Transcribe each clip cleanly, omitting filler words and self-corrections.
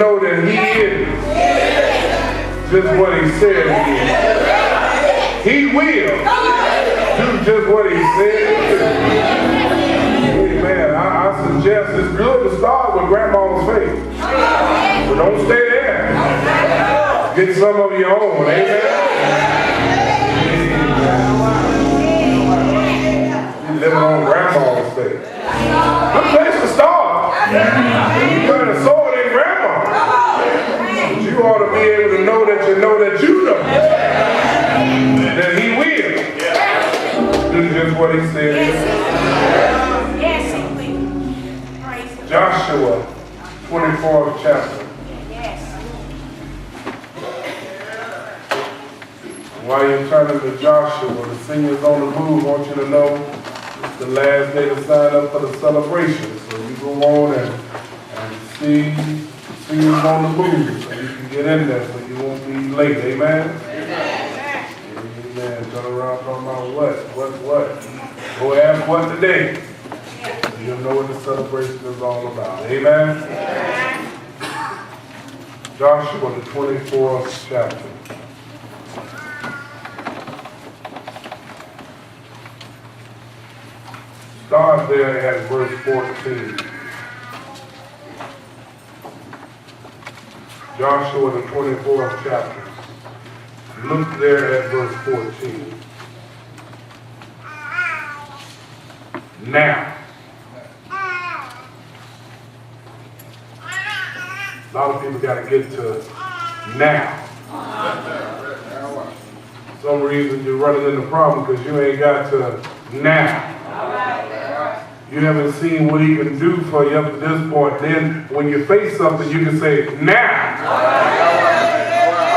know that he is just what he said he is. He will do just what he said. Amen. I suggest it's good to start with grandma's faith. But don't stay there. Get some of your own. Amen. You're living on grandma's faith. Good place to start. You got a sword in grandma. But you ought to be able to know that you know that you know that he will do just what he said. Yes, he will. Joshua, 24th chapter. Yes. While you're turning to Joshua, the seniors on the move want you to know it's the last day to sign up for the celebration. So you go on and see seniors on the move so you can get in there so you won't be late. Amen? Amen. Turn around talking about what? Go ask what today. You'll know what the celebration is all about. Amen? Joshua, the 24th chapter. Start there at verse 14. Joshua, the 24th chapter. Look there at verse 14. Now. A lot of people got to get to now. For some reason you're running into problem because you ain't got to now. You haven't seen what he can do for you up to this point. Then when you face something, you can say, now.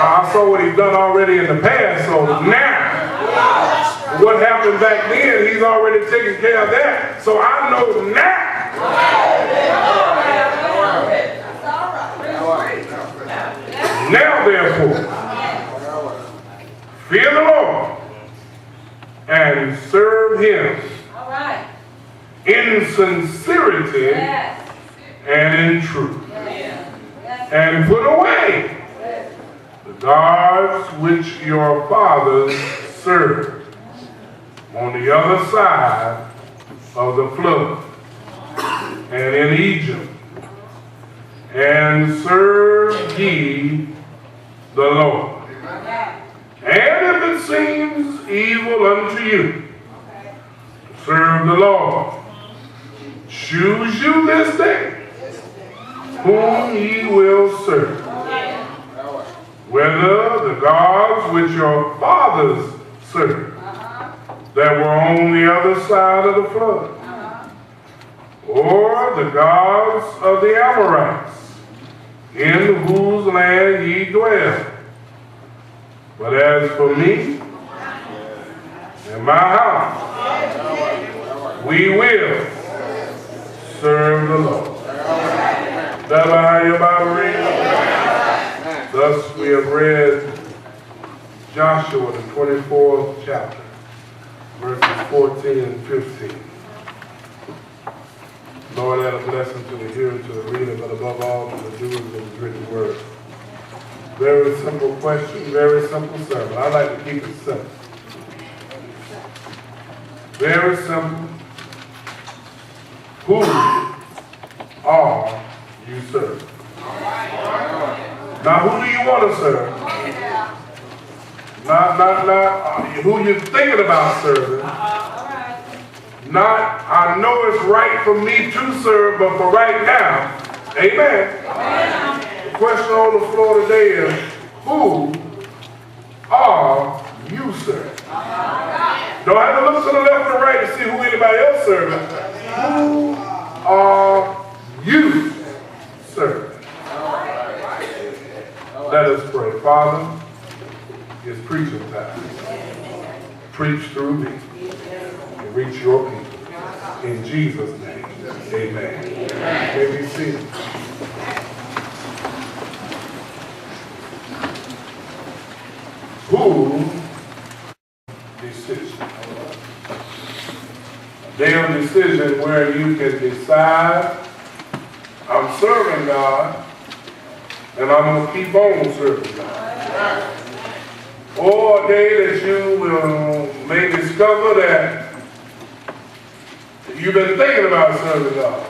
I saw what he's done already in the past, so now. What happened back then, he's already taken care of that. So I know now. Now, therefore, fear the Lord and serve him in sincerity and in truth. And put away the gods which your fathers served on the other side of the flood and in Egypt, and serve ye the Lord. And if it seems evil unto you to serve the Lord, choose you this day whom ye will serve, whether the gods which your fathers served that were on the other side of the flood, or the gods of the Amorites, in whose land ye dwell. But as for me and my house, we will serve the Lord. That's how your Bible reads. Thus we have read Joshua, the 24th chapter, verses 14 and 15. Lord, add a blessing to the hearer, to the reader, but above all to the doers of the written word. Very simple question, very simple sermon. I like to keep it simple. Very simple. Who are you serving? Now, who do you want to serve? Not who you're thinking about serving. Not, I know it's right for me to serve, but for right now, amen. The question on the floor today is, who are you serving? Don't have to look to the left or right to see who anybody else serving. Who are you serving? Let us pray. Father, it's preaching time. Preach through me. Reach your people. In Jesus' name, amen. May we see it. Who decision? A day of decision where you can decide, I'm serving God, And I'm going to keep on serving God. Or a day that you may discover that you've been thinking about serving God.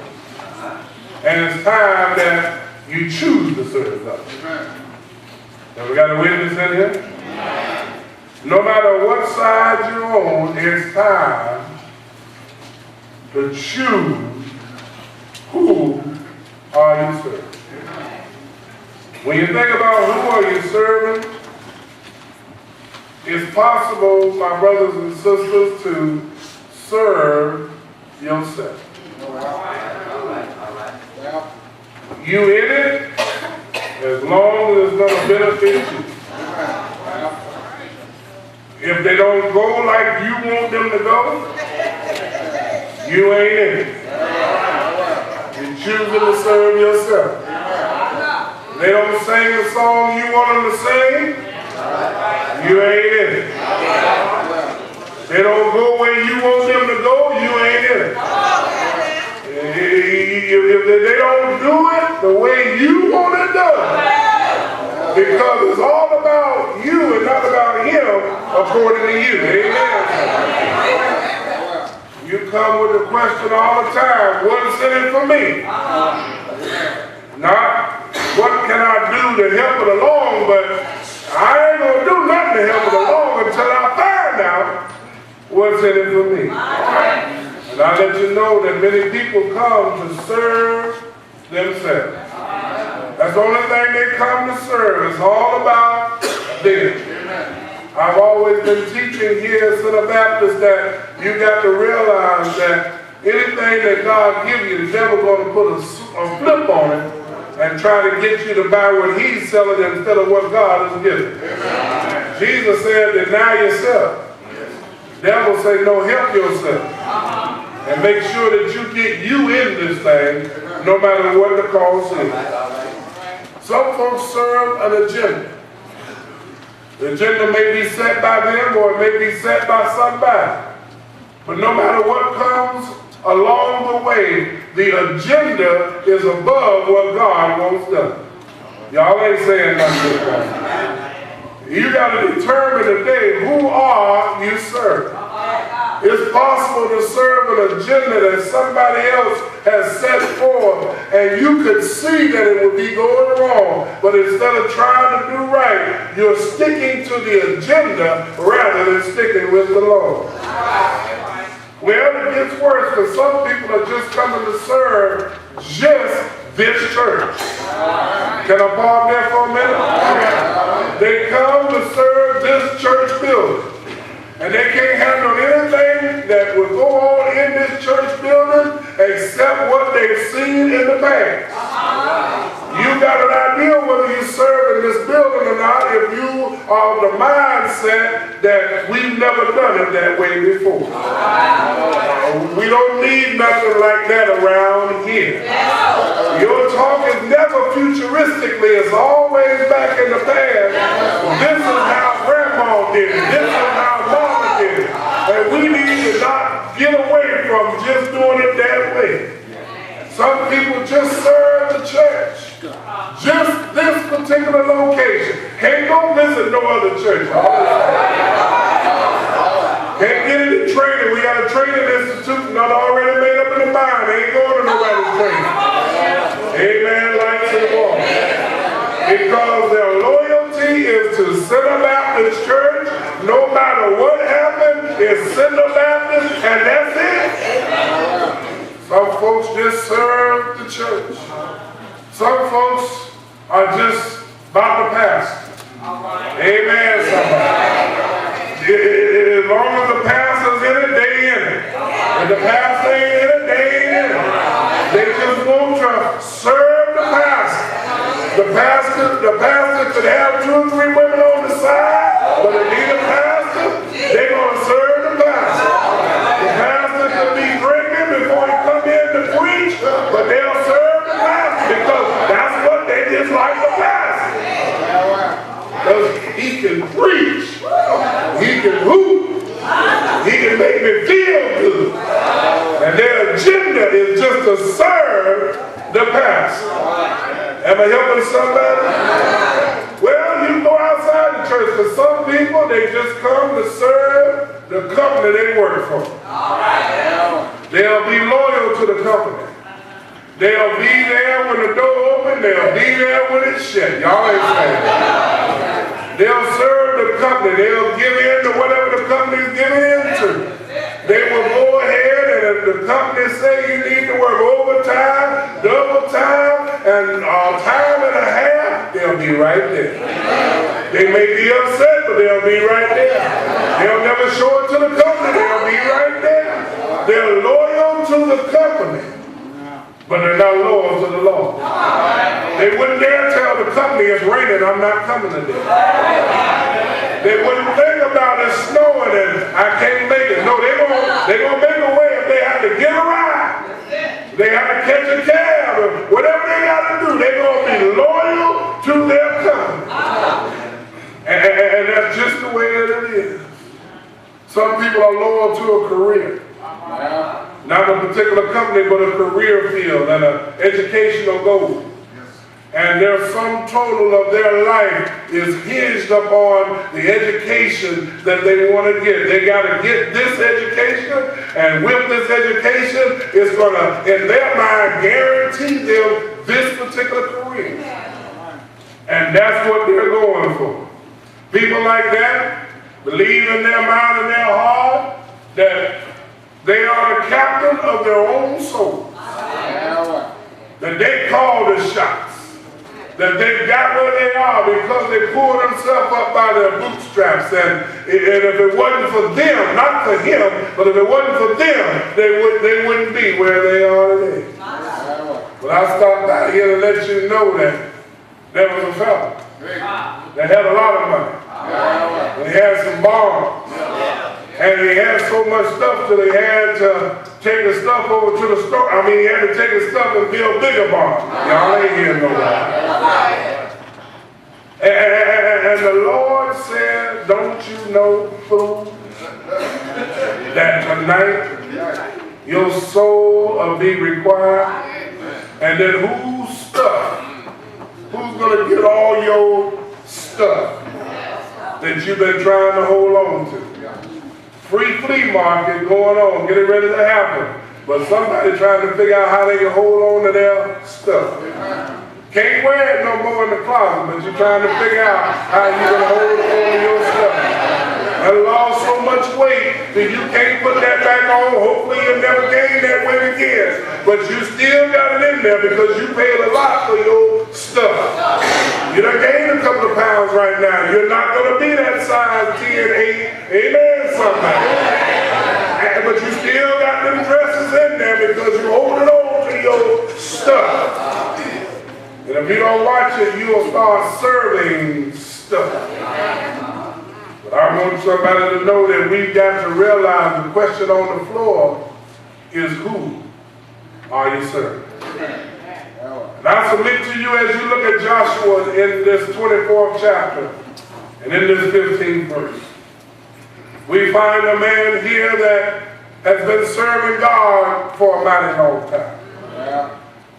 And it's time that you choose to serve God. Have we got a witness in here? No matter what side you're on, it's time to choose who are you serving. When you think about who are you serving, it's possible, my brothers and sisters, to serve yourself. You in it as long as it's going to benefit you. If they don't go like you want them to go, you ain't in it. You're choosing to serve yourself. They don't sing the song you want them to sing, you ain't in it. They don't go where you want them to go, you ain't in it. If they don't do it the way you want it done, because it's all about you and not about him according to you. Amen. You come with the question all the time, what's in it for me? Not what can I do to help it along, but I ain't going to do nothing to help it along until I find out what's in it for me. And I let you know that many people come to serve themselves. That's the only thing they come to serve. It's all about them. I've always been teaching here at Center Baptist that you got to realize that anything that God gives you, the devil going to put a flip on it and try to get you to buy what he's selling instead of what God is giving. Jesus said, deny yourself. Devil say, no, help yourself. And make sure that you get you in this thing, no matter what the cost is. Some folks serve an agenda. The agenda may be set by them or it may be set by somebody. But no matter what comes along the way, the agenda is above what God wants done. Y'all ain't saying nothing this morning. You got to determine today, who are you serving? It's possible to serve an agenda that somebody else has set forth, and you could see that it would be going wrong, but instead of trying to do right, you're sticking to the agenda rather than sticking with the Lord. Well, it gets worse because some people are just coming to serve just this church. Can I pause there for a minute? They come to serve this church building. And they can't handle anything that will go on in this church building except what they've seen in the past. You got an idea whether you serve in this building or not if you are of the mindset that we've never done it that way before. We don't need nothing like that around here. Your talk is never futuristically. It's always back in the past. This is how Grandma did it. This is how Mama did it. And we need to not get away from just doing it that way. Some people just serve the church. Just this particular location. Can't go visit no other church. Can't get any training. We got a training institute not already made up in the mind. They ain't going to nobody's training. Amen. Like to the wall. Because their loyalty is to Center Baptist Church. No matter what happened, it's Center Baptist, and that's it. Some folks just serve the church. Some folks are just about the pastor. Amen, somebody. As long as the pastor's in it, they in it. If the pastor ain't in it, they ain't in it. They just want to serve the pastor. The pastor could have 2 or 3 women on the side, but if he's a pastor, they're going to serve the pastor. The pastor could be drinking before he come in to preach, but they'll serve the pastor because that's what they just like the pastor. Because he can preach, he can hoop, he can make me feel good. And their agenda is just to serve the pastor. Am I helping somebody? Well, you go outside the church. For some people, they just come to serve the company they work for. They'll be loyal to the company. They'll be there when the door opens. They'll be there when it's shut. Y'all ain't saying that. They'll serve the company. They'll give in to whatever the company is giving into. They will go ahead, and if the company say you need to work overtime, double time, and time and a half, they'll be right there. They may be upset, but they'll be right there. They'll never show it to the company. They'll be right there. They're loyal to the company, but they're not loyal to the Lord. They wouldn't dare tell the company it's raining, I'm not coming today. They wouldn't think about it snowing and I can't make it. No, they're gonna make a way if they have to get a ride. They have to catch a cab or whatever they got to do. They're going to be loyal to their company. And that's just the way that it is. Some people are loyal to a career. Not a particular company, but a career field and an educational goal. And their sum total of their life is hinged upon the education that they want to get. They got to get this education, and with this education, it's going to, in their mind, guarantee them this particular career. And that's what they're going for. People like that believe in their mind and their heart that they are the captain of their own soul. That they call the shots. That they got where they are because they pulled themselves up by their bootstraps. And if it wasn't for them, not for him, but if it wasn't for them, they wouldn't be where they are today. But I stopped by here to let you know that there was a fellow that had a lot of money. And he had some barns. And he had so much stuff that he had to take the stuff over to the store. I mean, he had to take his stuff and build bigger barns. Y'all ain't hearing nobody. And the Lord said, don't you know, fool, that tonight your soul will be required? And then who's going to get all your stuff that you've been trying to hold on to? Free flea market going on, getting ready to happen. But somebody trying to figure out how they can hold on to their stuff. Can't wear it no more in the closet, but you're trying to figure out how you're going to hold on to your stuff. And lost so much weight that you can't put that back on. Hopefully you'll never gain that weight again. But you still got it in there because you paid a lot for your stuff. You done gained a couple of pounds right now. You're not going to be that size 10, 8. Amen, somebody. But you still got them dresses in there because you're holding on to your stuff. And if you don't watch it, you'll start serving stuff. But I want somebody to know that we've got to realize the question on the floor is who are you serving? And I submit to you as you look at Joshua in this 24th chapter and in this 15th verse, we find a man here that has been serving God for a mighty long time.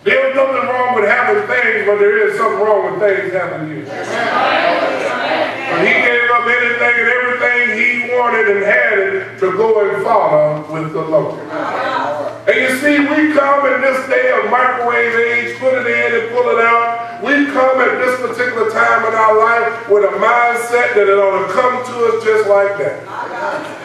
There's nothing wrong with having things, but there is something wrong with things having you. But he gave up anything and everything he wanted and had it to go and follow with the Lord. And you see, we come in this day of microwave age, put it in and pull it out. We come at this particular time in our life with a mindset that it ought to come to us just like that.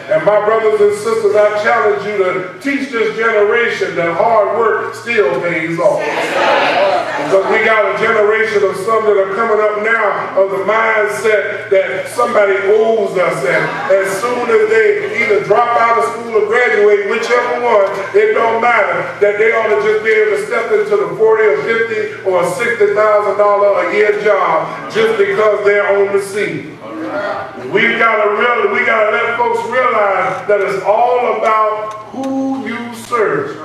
And my brothers and sisters, I challenge you to teach this generation that hard work still pays off. Because we got a generation of some that are coming up now of the mindset that somebody owes us, and as soon as they either drop out of school or graduate, whichever one, it don't matter, that they ought to just be able to step into the $40 or $50 or $60,000 a year job just because they're on the scene. We gotta let folks realize that it's all about who you serve.